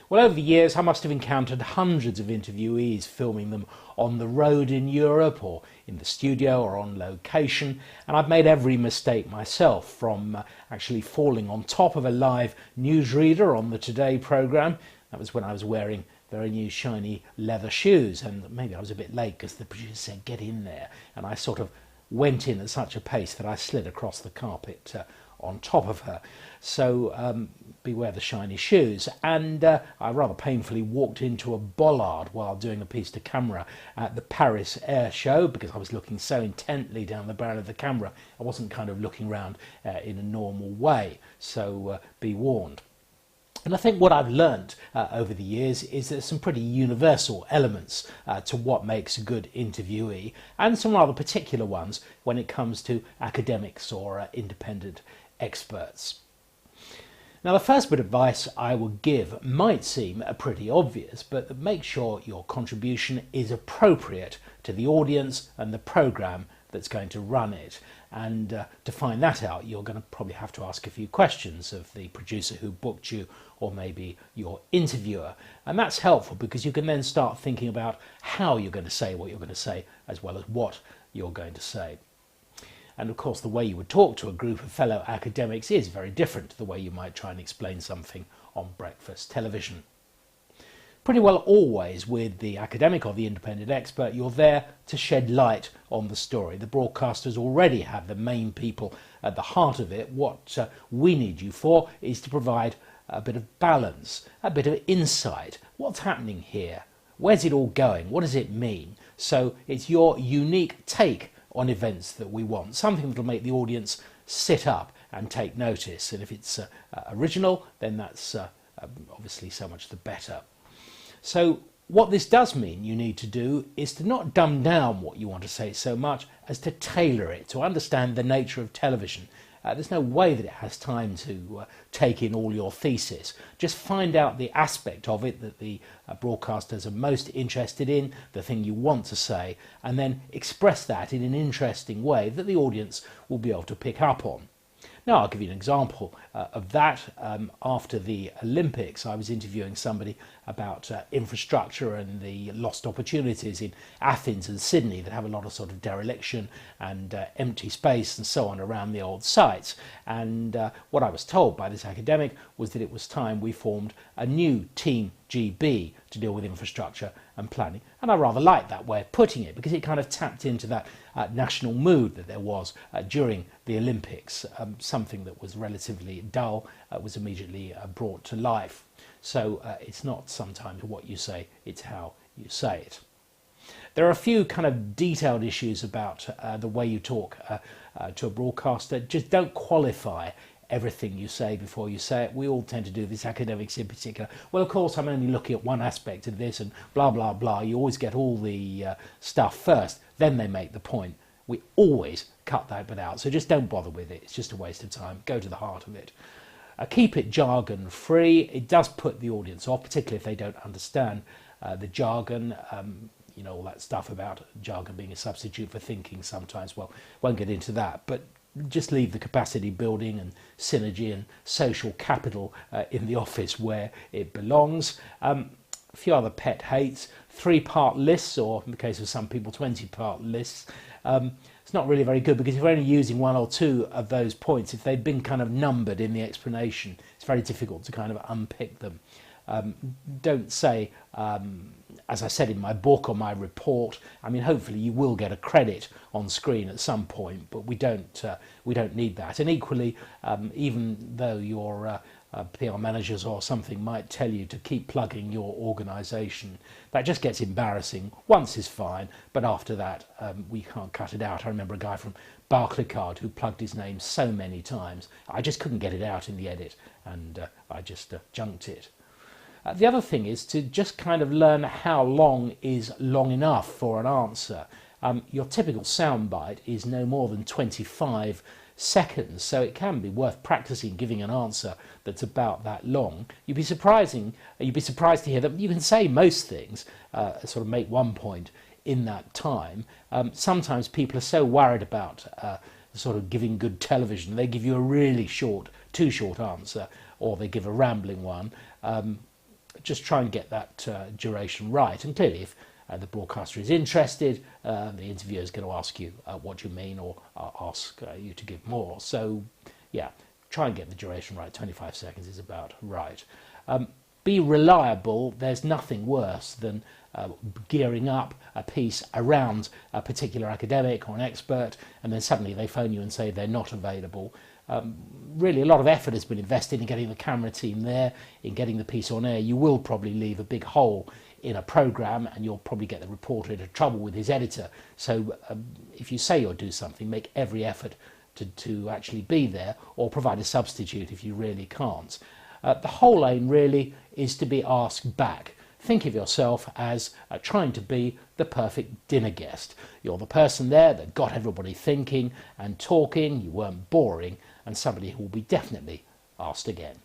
Well, over the years, I must have encountered hundreds of interviewees, filming them on the road in Europe or in the studio or on location, and I've made every mistake myself, from actually falling on top of a live newsreader on the Today programme. That was when I was wearing very new shiny leather shoes, and maybe I was a bit late because the producer said get in there, and I sort of went in at such a pace that I slid across the carpet on top of her. So beware the shiny shoes. And I rather painfully walked into a bollard while doing a piece to camera at the Paris Air Show, because I was looking so intently down the barrel of the camera I wasn't kind of looking around in a normal way. So be warned. And I think what I've learned over the years is there's some pretty universal elements to what makes a good interviewee, and some rather particular ones when it comes to academics or independent experts. Now, the first bit of advice I will give might seem pretty obvious, but make sure your contribution is appropriate to the audience and the programme that's going to run it. And to find that out, you're going to probably have to ask a few questions of the producer who booked you, or maybe your interviewer. And that's helpful because you can then start thinking about how you're going to say what you're going to say, as well as what you're going to say. And of course, the way you would talk to a group of fellow academics is very different to the way you might try and explain something on breakfast television. Pretty well always with the academic or the independent expert, you're there to shed light on the story. The broadcasters already have the main people at the heart of it. What we need you for is to provide a bit of balance, a bit of insight. What's happening here? Where's it all going? What does it mean? So it's your unique take on events that we want, something that will make the audience sit up and take notice. And if it's original, then that's obviously so much the better. So what this does mean you need to do is to not dumb down what you want to say so much as to tailor it, to understand the nature of television. There's no way that it has time to take in all your thesis. Just find out the aspect of it that the broadcasters are most interested in, the thing you want to say, and then express that in an interesting way that the audience will be able to pick up on. Now, I'll give you an example of that. After the Olympics, I was interviewing somebody about infrastructure and the lost opportunities in Athens and Sydney that have a lot of sort of dereliction and empty space and so on around the old sites. And what I was told by this academic was that it was time we formed a new Team GB to deal with infrastructure and planning. And I rather liked that way of putting it, because it kind of tapped into that national mood that there was during the Olympics. Something that was relatively dull was immediately brought to life. So it's not sometimes what you say, it's how you say it. There are a few kind of detailed issues about the way you talk to a broadcaster. Just don't qualify everything you say before you say it. We all tend to do this, academics in particular. Well, of course, I'm only looking at one aspect of this and blah, blah, blah. You always get all the stuff first, then they make the point. We always cut that bit out, so just don't bother with it. It's just a waste of time. Go to the heart of it. Keep it jargon free. It does put the audience off, particularly if they don't understand the jargon. You know, all that stuff about jargon being a substitute for thinking sometimes. Well, won't get into that, but just leave the capacity building and synergy and social capital in the office where it belongs. A few other pet hates: 3-part lists, or in the case of some people, 20-part lists. It's not really very good, because if you're only using one or two of those points, if they've been kind of numbered in the explanation, it's very difficult to kind of unpick them. Don't say, as I said in my book or my report. I mean, hopefully you will get a credit on screen at some point, but we don't need that. And equally, even though your PR managers or something might tell you to keep plugging your organisation, that just gets embarrassing. Once is fine, but after that, we can't cut it out. I remember a guy from Barclaycard who plugged his name so many times, I just couldn't get it out in the edit, and I just junked it. The other thing is to just kind of learn how long is long enough for an answer. Your typical soundbite is no more than 25 seconds, so it can be worth practicing giving an answer that's about that long. You'd be surprised to hear that you can say most things, sort of make one point in that time. Sometimes people are so worried about sort of giving good television, they give you a really short, too short answer, or they give a rambling one. just try and get that duration right. And clearly, if the broadcaster is interested, the interviewer is going to ask you what you mean, or ask you to give more. So, yeah, try and get the duration right. 25 seconds is about right. Be reliable. There's nothing worse than gearing up a piece around a particular academic or an expert, and then suddenly they phone you and say they're not available. Really, a lot of effort has been invested in getting the camera team there, in getting the piece on air. You will probably leave a big hole in a program, and you'll probably get the reporter into trouble with his editor. So if you say you'll do something, make every effort to actually be there, or provide a substitute if you really can't. The whole aim really is to be asked back. Think of yourself as trying to be the perfect dinner guest. You're the person there that got everybody thinking and talking, you weren't boring, and somebody who will be definitely asked again.